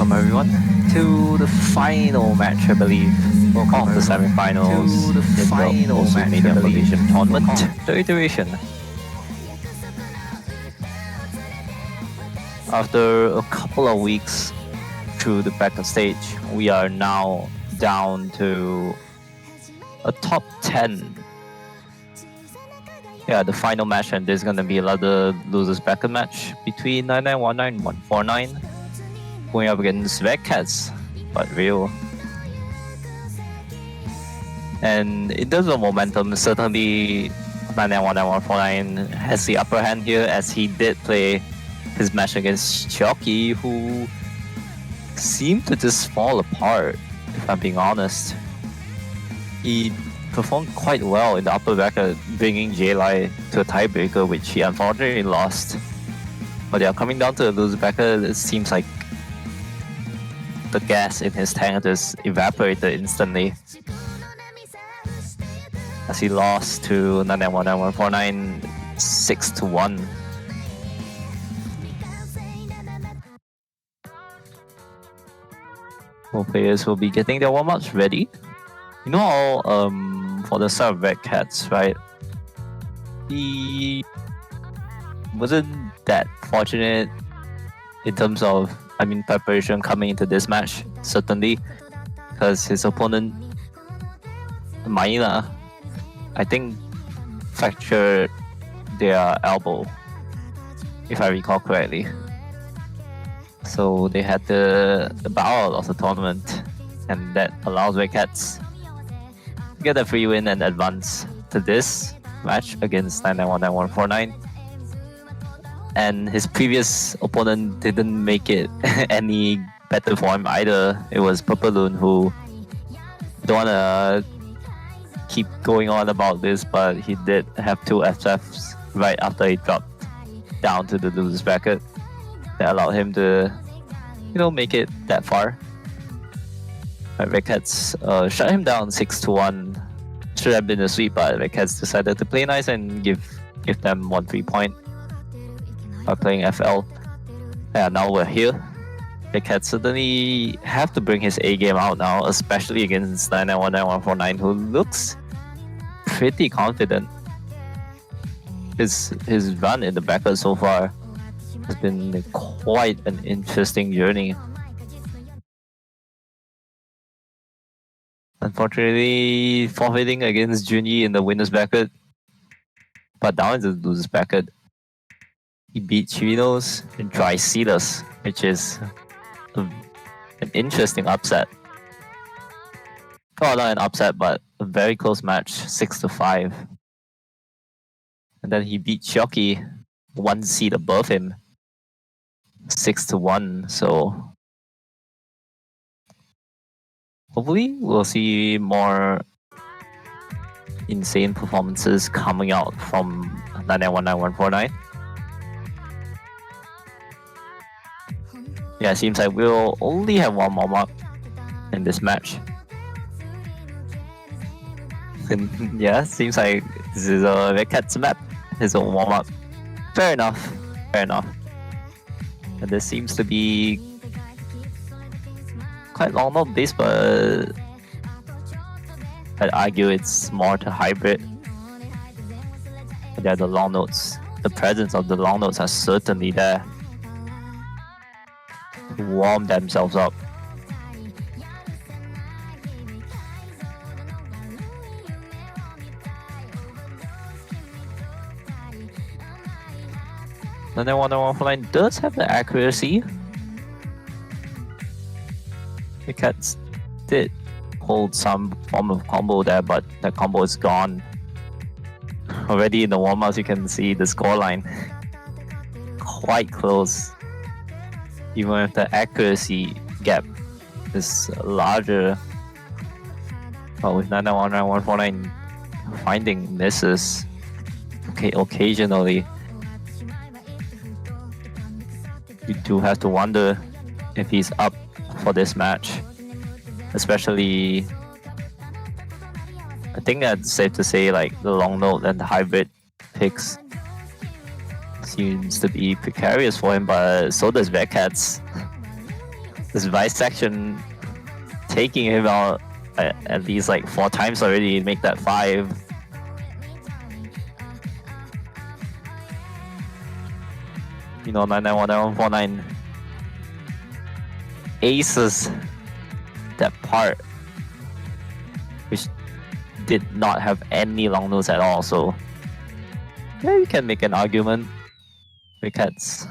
Welcome everyone to the final match, I believe, of the semi-finals in the Media Collision tournament. The iteration. After a couple of weeks through the back stage, we are now down to a top 10. Yeah, the final match, and there's gonna be another losers bracket match between 9919 and 149 going up against RedCatzzButReal. And in terms of momentum, certainly 9919 149 has the upper hand here, as he did play his match against Choki, who seemed to just fall apart, if I'm being honest. He performed quite well in the upper bracket, bringing J-Lai to a tiebreaker, which he unfortunately lost. But yeah, coming down to the loser bracket, it seems like the gas in his tank just evaporated instantly, as he lost to 9919 6-1. Both players will be getting their warm-ups ready. You know how for the start of RedCatz, right? He wasn't that fortunate in terms of, preparation coming into this match, certainly, because his opponent, Maina, I think fractured their elbow, if I recall correctly. So they had the bow out of the tournament, and that allows RedCatz to get a free win and advance to this match against 9919 149. And his previous opponent didn't make it any better for him either. It was Purpleloon, who don't wanna keep going on about this, but he did have 2 FFs right after he dropped down to the losers bracket. That allowed him to, make it that far. But RedCatz shut him down 6-1. Should have been a sweep, but RedCatz decided to play nice and give them 1 free point by playing FL. Yeah, now we're here. RedCatz certainly have to bring his A game out now, especially against 9919 149, who looks pretty confident. His run in the bracket so far has been quite an interesting journey. Unfortunately, forfeiting against Junyi in the winners bracket, but down in the losers bracket, he beat Chirinos and Dry Seeders, which is an interesting upset. Oh, not an upset, but a very close match, 6-5. And then he beat Choki, 1 seed above him, 6-1. So hopefully we'll see more insane performances coming out from 9919 149. Yeah, it seems like we'll only have 1 warm-up in this match. And yeah, seems like this is a RedCatz map, his own warm-up. Fair enough. And this seems to be quite long note based, but I'd argue it's more to hybrid. But yeah, the long notes, the presence of the long notes are certainly there to warm themselves up. Then the 149 does have the accuracy. The Cats did hold some form of combo there, but the combo is gone. Already in the warm-ups, you can see the scoreline quite close. Even if the accuracy gap is larger. But with 9919 149 finding misses occasionally, you do have to wonder if he's up for this match. Especially, I think that's safe to say, like the long note and the hybrid picks seems to be precarious for him, but so does RedCatz. this bisection taking him out at least like 4 times already to make that 5. You know, 991949 aces that part, which did not have any long notes at all. So yeah, you can make an argument. RedCatz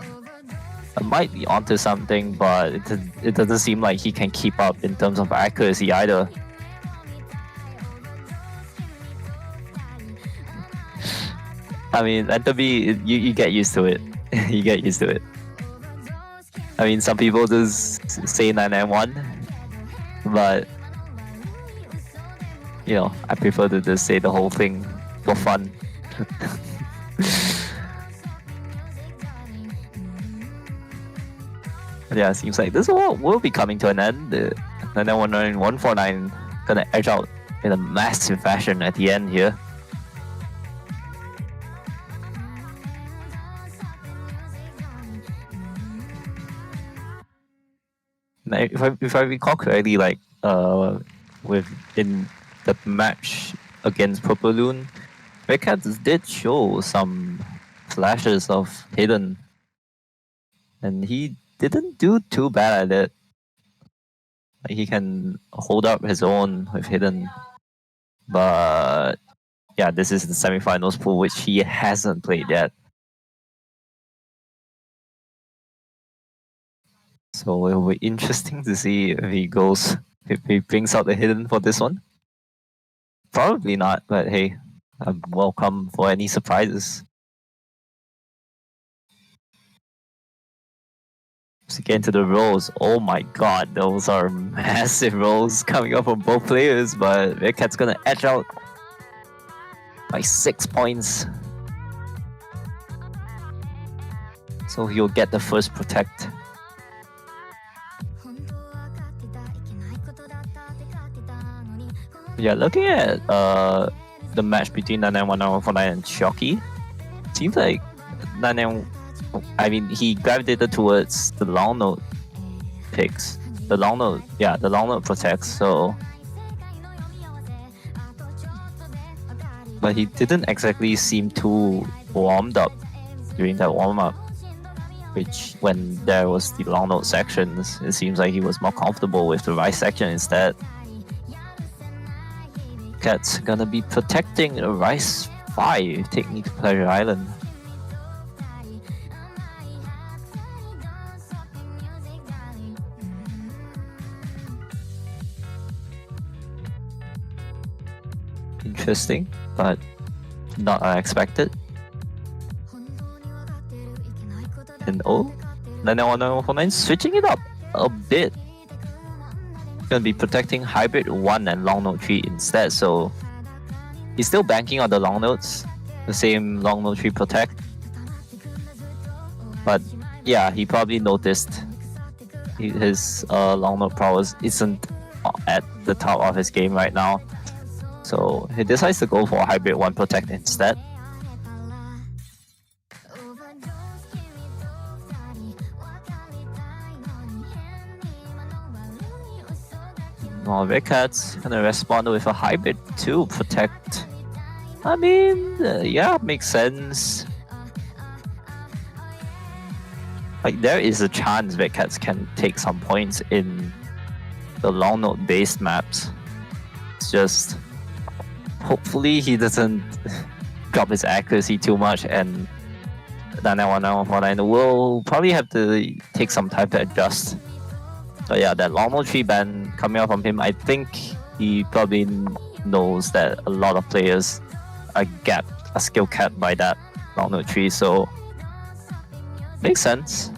might be onto something, but it doesn't seem like he can keep up in terms of accuracy either. I mean, and to be, you get used to it. You get used to it. I mean, some people just say 991, but you know, I prefer to just say the whole thing for fun. Yeah, seems like this will be coming to an end. 9919149 gonna edge out in a massive fashion at the end here. Now, if I recall correctly, like within the match against Purple Loon, RedCatz did show some flashes of Hidden, and he didn't do too bad at it. Like, he can hold up his own with Hidden, but yeah, this is the semifinals pool, which he hasn't played yet. So it will be interesting to see if he brings out the Hidden for this one. Probably not, but hey, I'm welcome for any surprises. To get into the rolls, oh my god, those are massive rolls coming up from both players, but RedCatz gonna edge out by 6 points. So he'll get the first protect. Yeah, looking at the match between 991949 and Shocky, seems like he gravitated towards the long note picks. The long note protects, so. But he didn't exactly seem too warmed up during that warm-up, which when there was the long note sections, it seems like he was more comfortable with the right section instead. Cat's gonna be protecting the Rice 5, taking me to Pleasure Island. Interesting, but not unexpected. And 991949 switching it up a bit. Gonna be protecting Hybrid 1 and Long Note 3 instead, so he's still banking on the long notes, the same Long Note 3 protect. But yeah, he probably noticed his long note prowess isn't at the top of his game right now, so he decides to go for Hybrid 1 protect instead. Well, RedCatz gonna respond with a Hybrid 2 protect. I mean, yeah, makes sense. Like, there is a chance RedCatz can take some points in the long note based maps. It's just hopefully he doesn't drop his accuracy too much, and 991949 will probably have to take some time to adjust. But yeah, that long note 3 ban coming out from him, I think he probably knows that a lot of players are skill capped by that long note 3, so makes sense.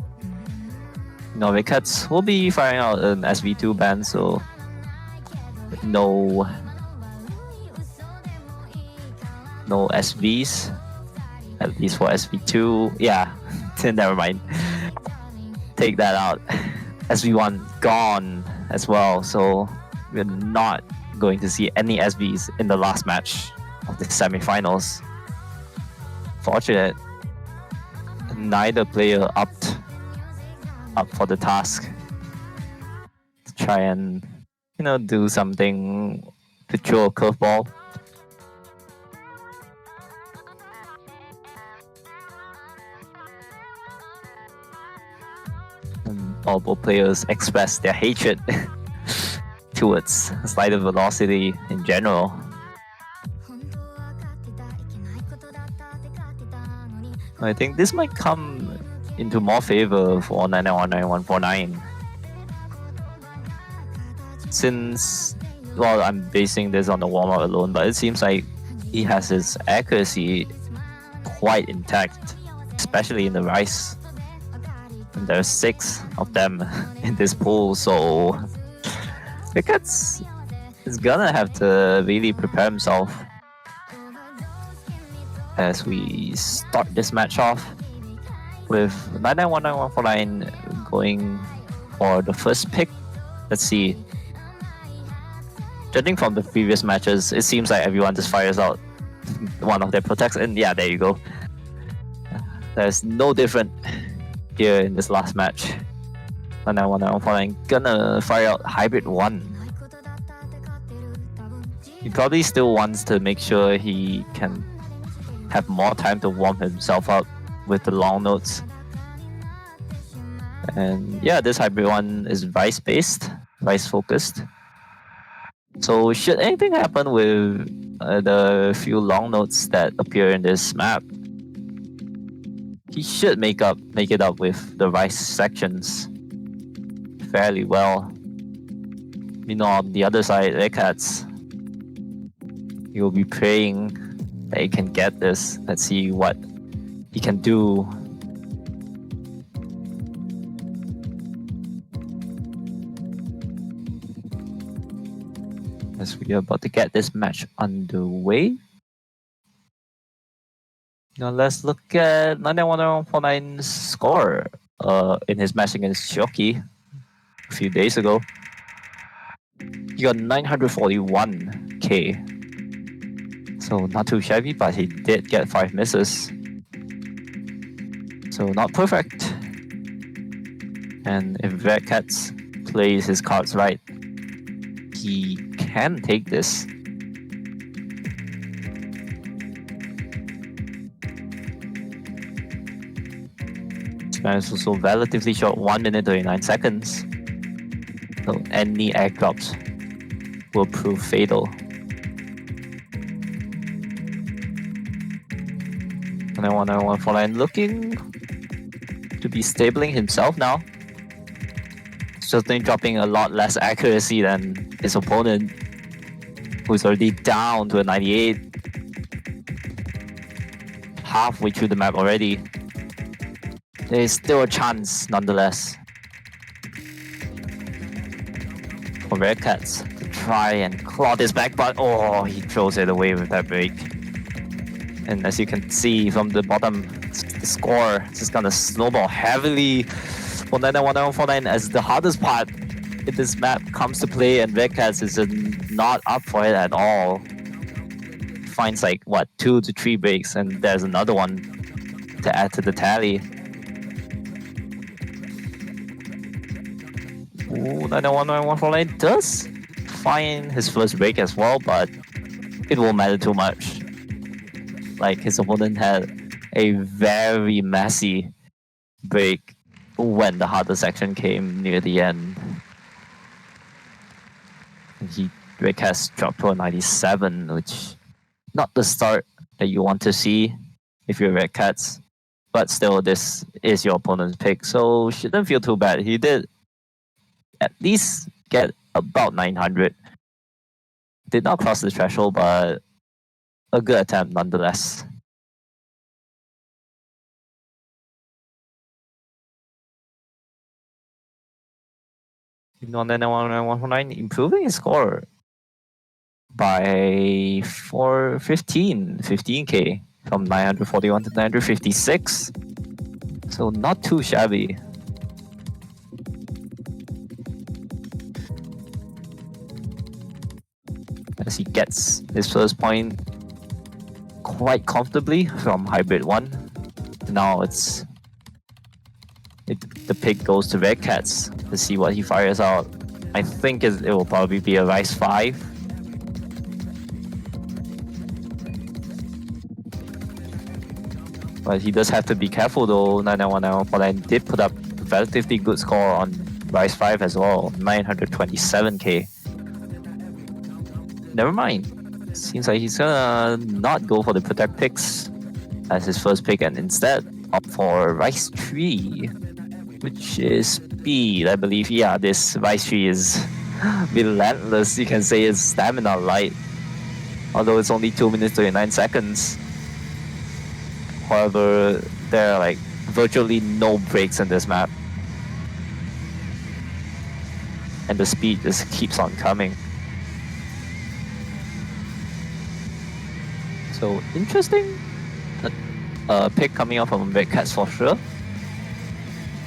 You know, RedCatz will be firing out an SV2 ban, so no SVs, at least for SV2. Yeah, never mind. Take that out. SV1 gone as well, so we're not going to see any SVs in the last match of the semifinals. Fortunate, neither player upped up for the task. try and, do something to throw a curveball. And all both players express their hatred towards slider velocity in general. I think this might come into more favor for 9919-149. Since, well, I'm basing this on the warm-up alone, but it seems like he has his accuracy quite intact, especially in the Rice. And there's 6 of them in this pool, so RedCatz is gonna have to really prepare himself as we start this match off with 9919-149 going for the first pick. Let's see. Judging from the previous matches, it seems like everyone just fires out one of their protects, and yeah, there you go. There's no different here in this last match. 9919-149 gonna fire out Hybrid 1. He probably still wants to make sure he can have more time to warm himself up with the long notes. And yeah, this Hybrid 1 is Vice based, Vice focused. So should anything happen with the few long notes that appear in this map, he should make it up with the Vice sections fairly well. On the other side, RedCatz, he will be praying that he can get this. Let's see what he can do. As we are about to get this match underway. Now let's look at 9919-149's score in his match against Shoki a few days ago. He got 941k. So not too shabby, but he did get 5 misses. So not perfect. And if RedCatz plays his cards right, he can take this. This match is also relatively short, 1 minute 39 seconds. So any airdrops will prove fatal. 9919-149 looking to be stabling himself now. Certainly dropping a lot less accuracy than his opponent, who's already down to a 98. Halfway through the map already. There is still a chance nonetheless for RedCatz to try and claw this back, but oh, he throws it away with that break. And as you can see from the bottom, the score is just gonna snowball heavily for 9919-149 as the hardest part in this map comes to play, and RedCatz is not up for it at all. Finds like, what, 2 to 3 breaks, and there's another one to add to the tally. Ooh, 9919-149 does find his first break as well, but it won't matter too much. Like, his opponent had a very messy break when the harder section came near the end. RedCatz dropped to a 97, which not the start that you want to see if you're RedCatz, but still, this is your opponent's pick, so shouldn't feel too bad. He did at least get about 900. Did not cross the threshold, but a good attempt nonetheless. On 9919-149 improving his score by 15k from 941 to 956. So not too shabby. As he gets his first point quite comfortably from Hybrid 1. Now the pick goes to RedCatz to see what he fires out. I think it will probably be a Rise 5. But he does have to be careful though. 991949 did put up a relatively good score on Rise 5 as well, 927k. Never mind. Seems like he's gonna not go for the Protect picks as his first pick and instead opt for Rise 3, which is speed, I believe. Yeah, this Rise 3 is relentless. You can say it's stamina light, although it's only 2 minutes 39 seconds. However, there are like virtually no breaks in this map, and the speed just keeps on coming. So interesting pick coming up from RedCatz for sure.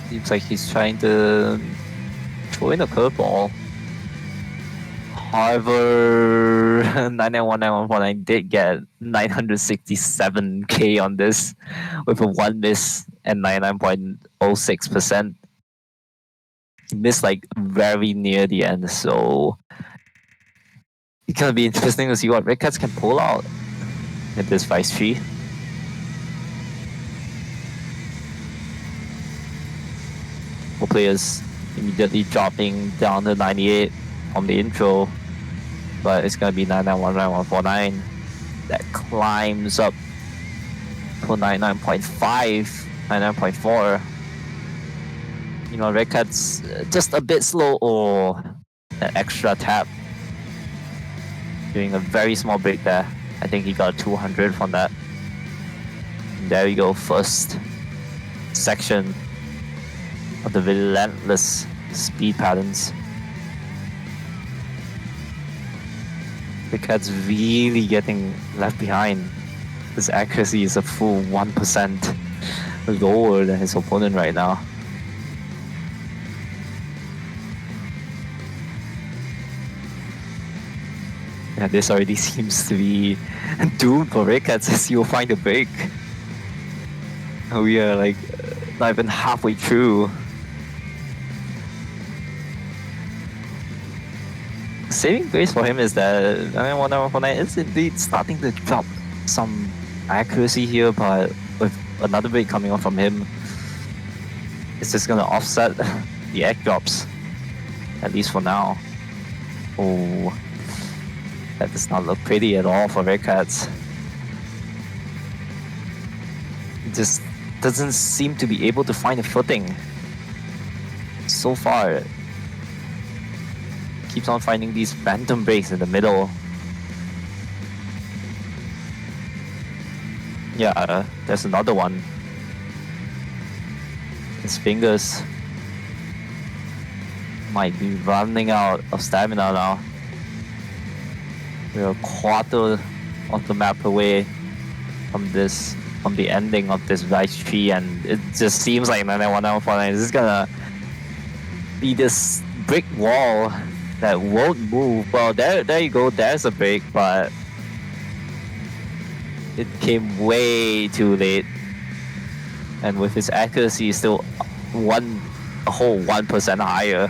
Seems like he's trying to throw in a curveball. However, 991949 did get 967k on this with a 1 miss and 99.06%. He missed like very near the end, so it's gonna be interesting to see what RedCatz can pull out in this Vice 3. For players immediately dropping down to 98 from the intro, but it's gonna be 991949 that climbs up to 99.5, 99.4. You know, RedCatz just a bit slow or an extra tap. Doing a very small break there. I think he got 200 from that. And there we go, first section of the relentless speed patterns. RedCatz really getting left behind. His accuracy is a full 1% lower than his opponent right now. Yeah, this already seems to be doomed for RedCatz as you'll find a break. We are like not even halfway through. Saving grace for him is that 991949 is indeed starting to drop some accuracy here, but with another break coming off from him, it's just gonna offset the egg drops, at least for now. Oh, that does not look pretty at all for RedCatz. It just doesn't seem to be able to find a footing so far. Keeps on finding these phantom breaks in the middle. Yeah, there's another one. His fingers might be running out of stamina now. We're a quarter of the map away from the ending of this Vice 3, and it just seems like 991949 is gonna be this brick wall that won't move. Well, there you go, there's a break, but it came way too late. And with his accuracy still a whole 1% higher,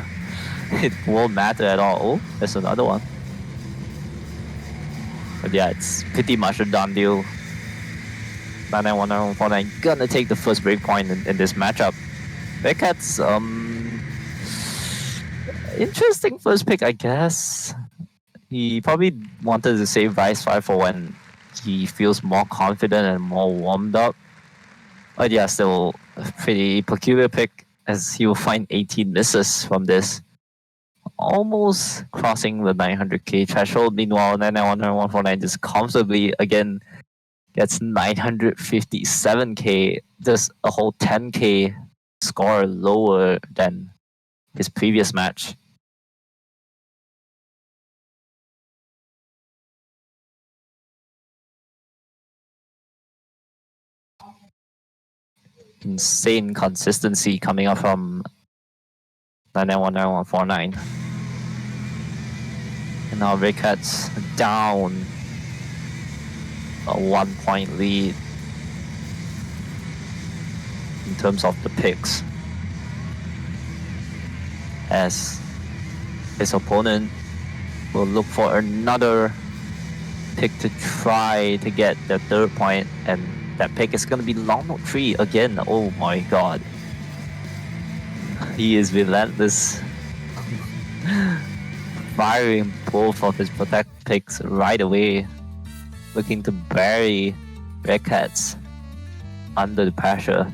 it won't matter at all. Oh, there's another one. But yeah, it's pretty much a done deal. 991949 gonna take the first break point in this matchup. RedCatz, interesting first pick, I guess. He probably wanted to save Vice 5 for when he feels more confident and more warmed up. But yeah, still a pretty peculiar pick, as he will find 18 misses from this. Almost crossing the 900k threshold. Meanwhile, 991949 just comfortably again gets 957k, just a whole 10k score lower than his previous match. Insane consistency coming up from 991949. And now RedCatz down a 1-point lead in terms of the picks, as his opponent will look for another pick to try to get the third point, and that pick is going to be long note 3 again. Oh my god. He is relentless. Firing both of his protect picks right away. Looking to bury RedCatz under the pressure.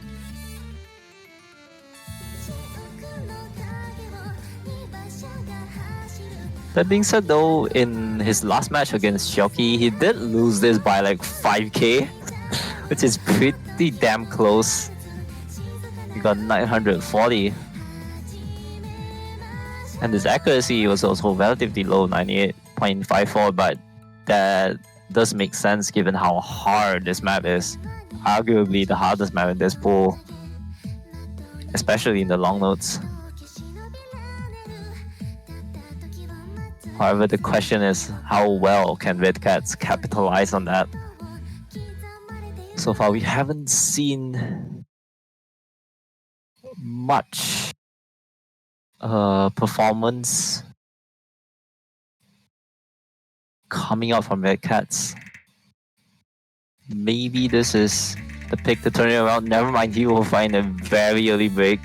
That being said though, in his last match against Shoki, he did lose this by like 5k, which is pretty damn close. He got 940. And his accuracy was also relatively low, 98.54, but that does make sense given how hard this map is. Arguably the hardest map in this pool, especially in the long notes. However, the question is, how well can RedCatz capitalize on that? So far, we haven't seen much performance coming out from RedCatz. Maybe this is the pick to turn it around. Never mind, he will find a very early break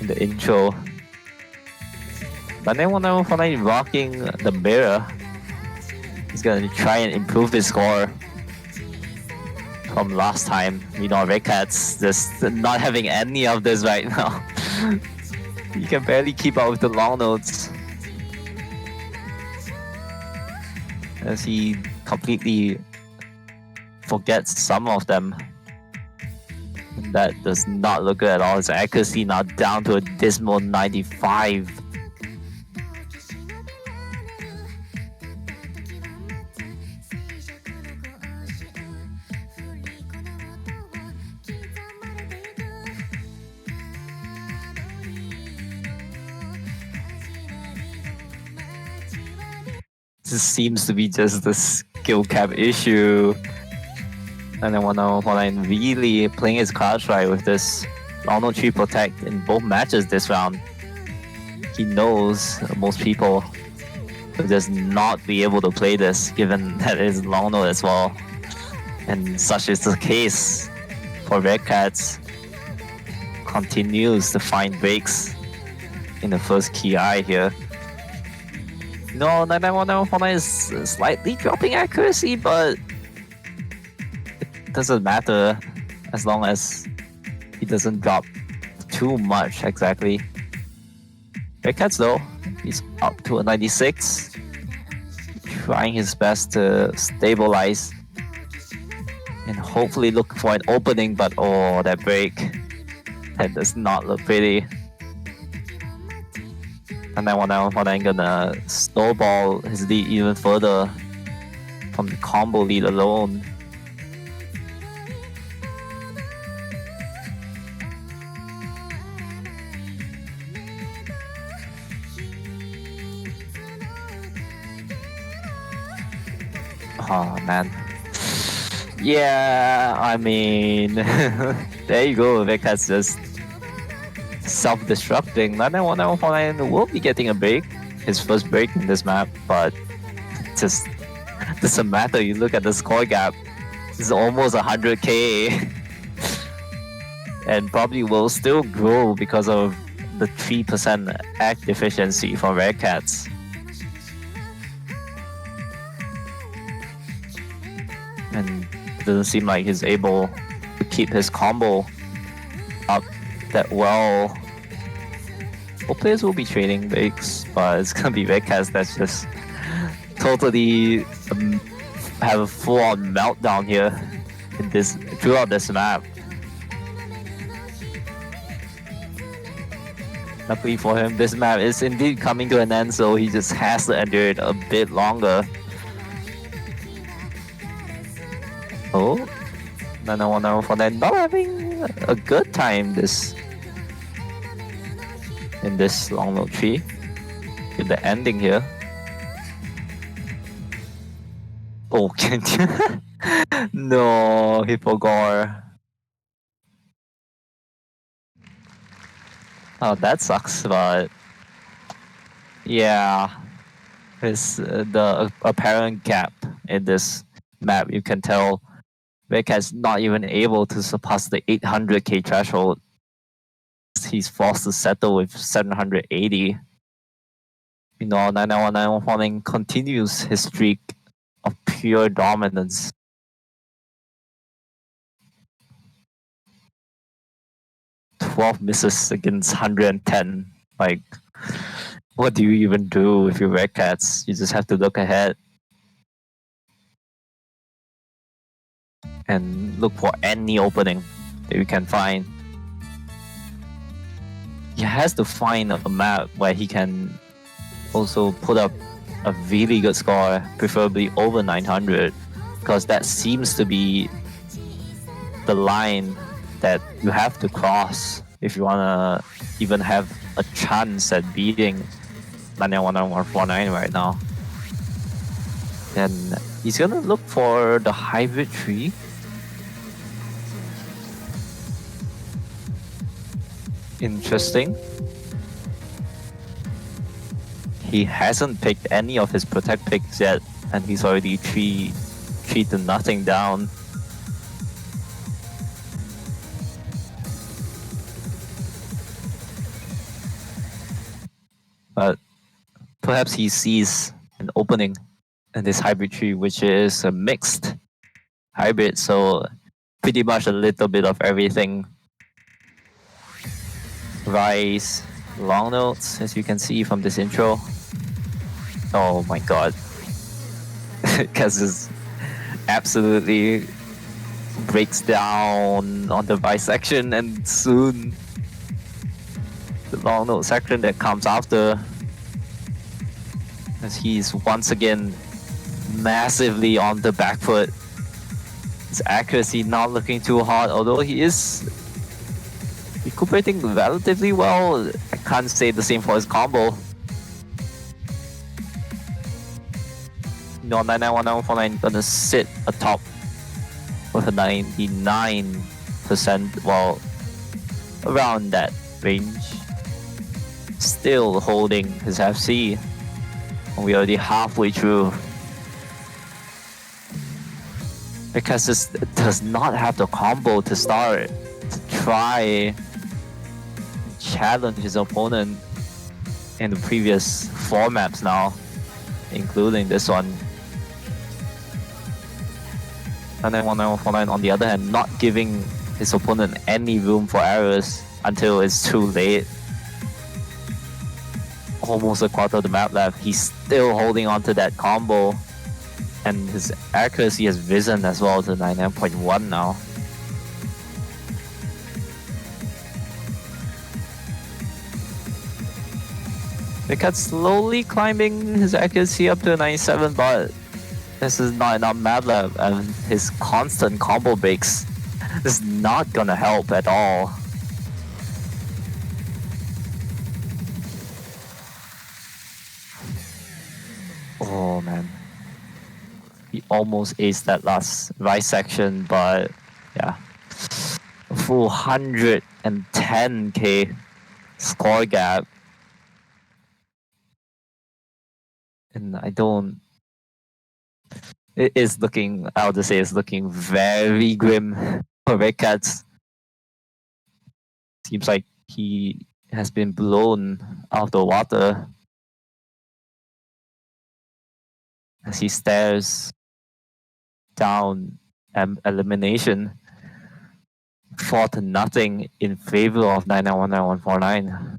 in the intro. But then when I'm rocking the mirror, he's gonna try and improve his score from last time. You know, RedCatz just not having any of this right now. He can barely keep up with the long notes, as he completely forgets some of them. And that does not look good at all. His accuracy now down to a dismal 95. This seems to be just the skill cap issue. And then when really playing his cards right with this long note 3 protect in both matches this round. He knows most people will just not be able to play this given that it is long note as well. And such is the case for RedCatz. Continues to find breaks in the first key eye here. No, 991949 is slightly dropping accuracy, but it doesn't matter as long as he doesn't drop too much exactly. RedCatz though, he's up to a 96, trying his best to stabilize and hopefully look for an opening, but oh, that break, that does not look pretty. And then I'm gonna snowball his lead even further from the combo lead alone. Oh man. Yeah, I mean, there you go. RedCatz just self-destructing. 991949 will be getting a break, his first break in this map, but it just doesn't matter. You look at the score gap, it's almost 100k, and probably will still grow because of the 3% act efficiency from RedCatz. And it doesn't seem like he's able to keep his combo up that well. Both players will be trading breaks, but it's gonna be RedCatz that's just totally have a full-on meltdown here in this throughout this map. Luckily for him, this map is indeed coming to an end, so he just has to endure it a bit longer. Oh, 991949 not having a good time in this long note 3 with the ending here. Oh, can't you? No, Hippogore. Oh, that sucks, but Yeah, it's the apparent gap in this map. You can tell RedCatz not even able to surpass the 800k threshold. He's forced to settle with 780. Meanwhile, 991 continues his streak of pure dominance. 12 misses against 110. Like, what do you even do with your RedCatz? You just have to look ahead and look for any opening that you can find. He has to find a map where he can also put up a really good score, preferably over 900, because that seems to be the line that you have to cross if you want to even have a chance at beating 99149 right now. Then he's gonna look for the hybrid tree. Interesting. He hasn't picked any of his protect picks yet, and he's already 3 to nothing down. But perhaps he sees an opening in this hybrid tree, which is a mixed hybrid, so pretty much a little bit of everything. Rice, long notes, as you can see from this intro. Oh my god. Because this absolutely breaks down on the rice section, and soon the long note section that comes after, as he's once again massively on the back foot. His accuracy not looking too hot, although he is recuperating relatively well. I can't say the same for his combo. No, 991949 gonna sit atop with a 99%, well, around that range. Still holding his FC. We're already halfway through. Because this does not have the combo to start, to try challenge his opponent in the previous 4 maps now, including this one. 991949 on the other hand, not giving his opponent any room for errors until it's too late. Almost a quarter of the map left. He's still holding on to that combo, and his accuracy has risen as well to 99.1 now. RedCatz slowly climbing his accuracy up to 97, but this is not enough map left, and his constant combo breaks is not gonna help at all. Oh man. He almost aced that last right section, but yeah. A full 110k score gap. And I don't... It is looking, I would say it's looking very grim for RedCatz. Seems like he has been blown out of the water as he stares down elimination 4-0 in favor of 991949.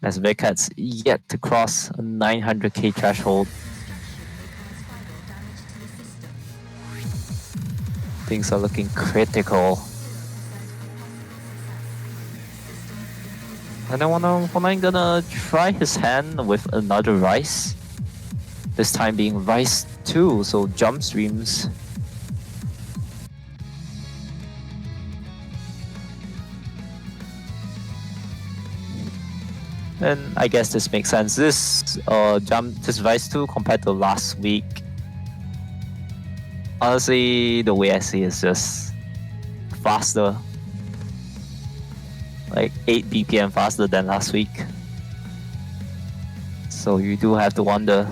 As RedCatz yet to cross a 900k threshold. Things are looking critical. 991949 gonna try his hand with another rice. This time being rice 2, so jump streams. And I guess this makes sense. This rice 2 compared to last week, honestly, the way I see it is just faster. Like 8 BPM faster than last week. So you do have to wonder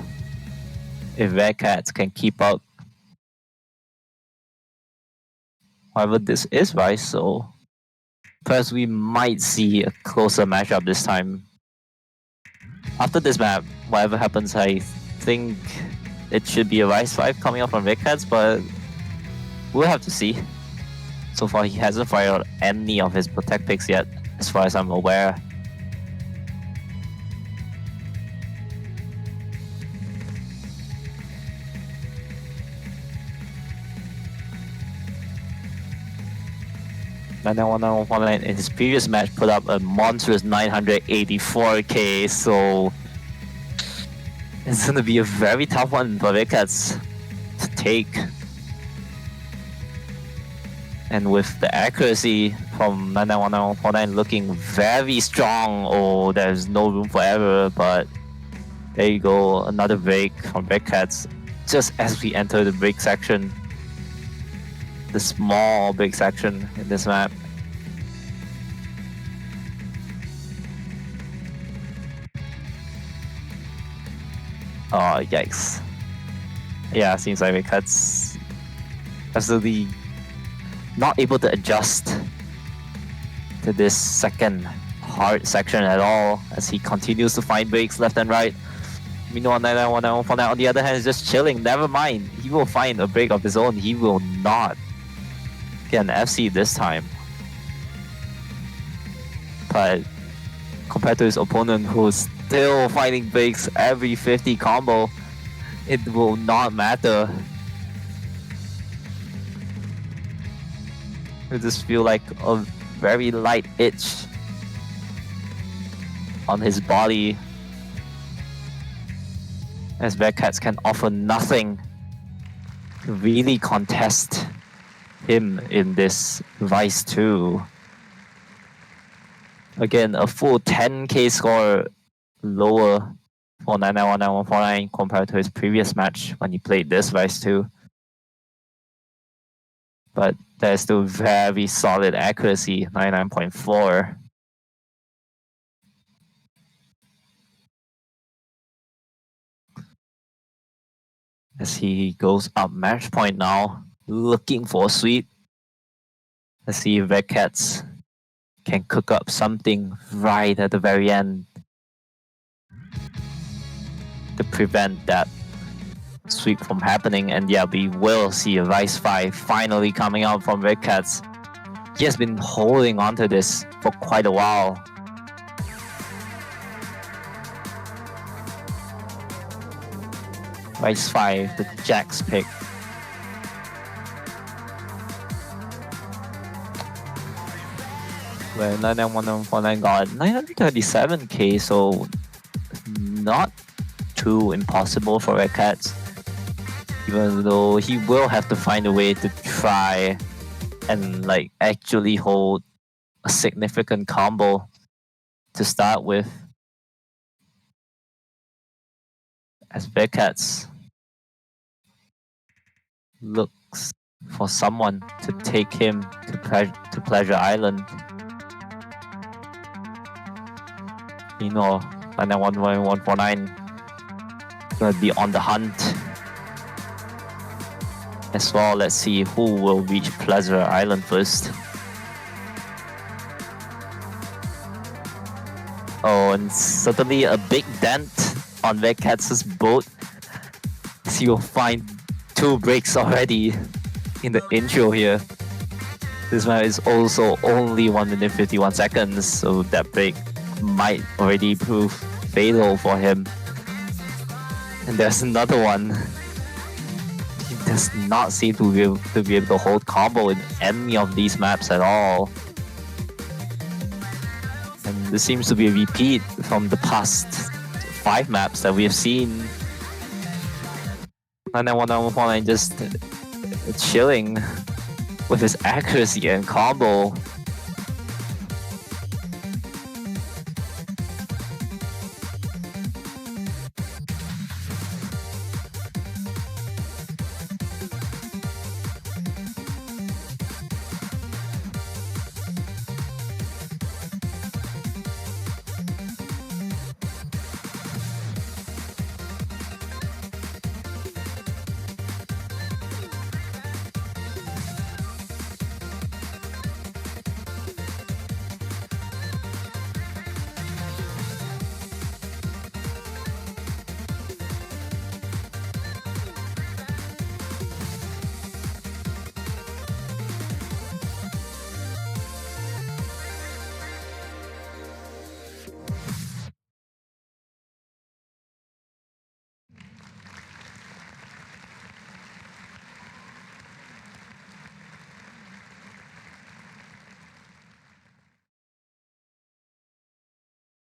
if RedCatz can keep up. However, this is Rice, so perhaps we might see a closer matchup this time. After this map, whatever happens, I think it should be a Rice 5 coming up from RedCatz, but we'll have to see. So far, he hasn't fired any of his Protect picks yet, as far as I'm aware. .9919149 in his previous match put up a monstrous 984k, so it's gonna be a very tough one for RedCatz to take. And with the accuracy from 991949 looking very strong, oh, there's no room for error, but there you go, another break from RedCatz just as we enter the break section. The small break section in this map. Oh, yikes. Yeah, seems like RedCatz absolutely not able to adjust to this second hard section at all as he continues to find breaks left and right. Meanwhile, 991949 on the other hand is just chilling. Never mind, he will find a break of his own. He will not get an FC this time. But compared to his opponent who's still finding breaks every 50 combo, it will not matter. I just feel like a very light itch on his body as RedCatz can offer nothing to really contest him in this Vice 2. Again, a full 10k score lower for 991949 compared to his previous match when he played this Vice 2. But there's still very solid accuracy, 99.4. As he goes up match point now, looking for a sweep. Let's see if RedCatz can cook up something right at the very end to prevent that sweep from happening. And yeah, we will see a Vice 5 finally coming out from RedCatz. He has been holding on to this for quite a while. Vice 5, the Jack's pick. Where 991949 got 937k, so not too impossible for RedCatz. Even though he will have to find a way to try and like actually hold a significant combo to start with. As RedCatz looks for someone to take him to Pleasure Island. You know, 991149 gonna be on the hunt as well. Let's see who will reach Pleasure Island first. Oh, and certainly a big dent on RedCatz's boat. So you'll find 2 breaks already in the intro here. This map is also only 1 minute 51 seconds, so that break might already prove fatal for him. And there's another one. He does not seem to be able to hold combo in any of these maps at all. And this seems to be a repeat from the past 5 maps that we have seen. 991949 just chilling with his accuracy and combo.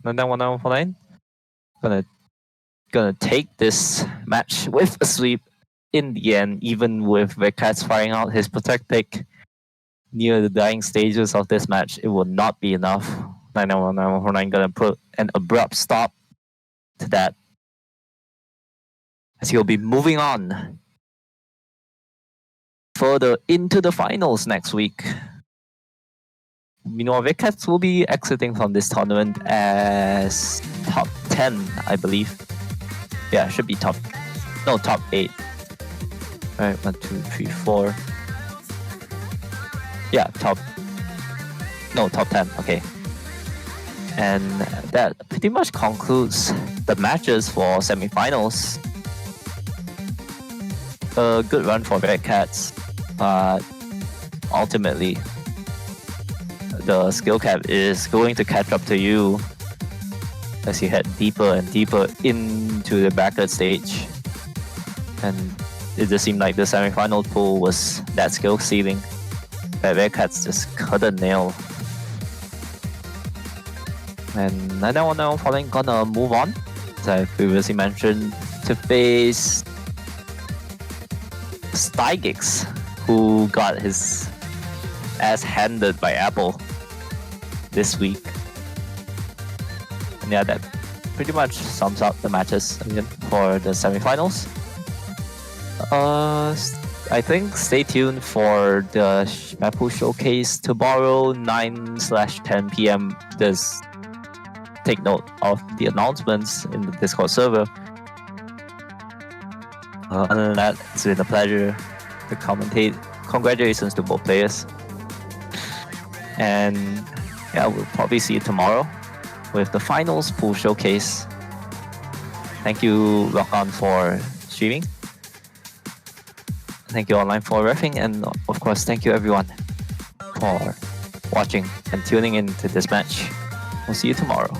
991949 gonna take this match with a sweep in the end, even with RedCatz firing out his protect pick near the dying stages of this match. It will not be enough. 991949 gonna put an abrupt stop to that, as he'll be moving on further into the finals next week. Meanwhile, RedCatz will be exiting from this tournament as top 10, I believe. Yeah, it should be top 8. Alright, 1, 2, 3, 4. Yeah, top 10, okay. And that pretty much concludes the matches for semifinals. A good run for RedCatz, but ultimately the skill cap is going to catch up to you as you head deeper and deeper into the bracket stage. And it just seemed like the semi-final pool was that skill ceiling that RedCatz just couldn't nail. And 9919 gonna move on, as I previously mentioned, to face Stygix, who got his ass handed by Apple this week. And yeah, that pretty much sums up the matches again for the semifinals. I think stay tuned for the Mapu showcase tomorrow, 9/10 p.m. Just take note of the announcements in the Discord server. Other than that, it's been a pleasure to commentate. Congratulations to both players. And yeah, we'll probably see you tomorrow with the finals pool showcase. Thank you, Rock On, for streaming. Thank you, Online, for reffing. And of course, thank you, everyone, for watching and tuning in to this match. We'll see you tomorrow.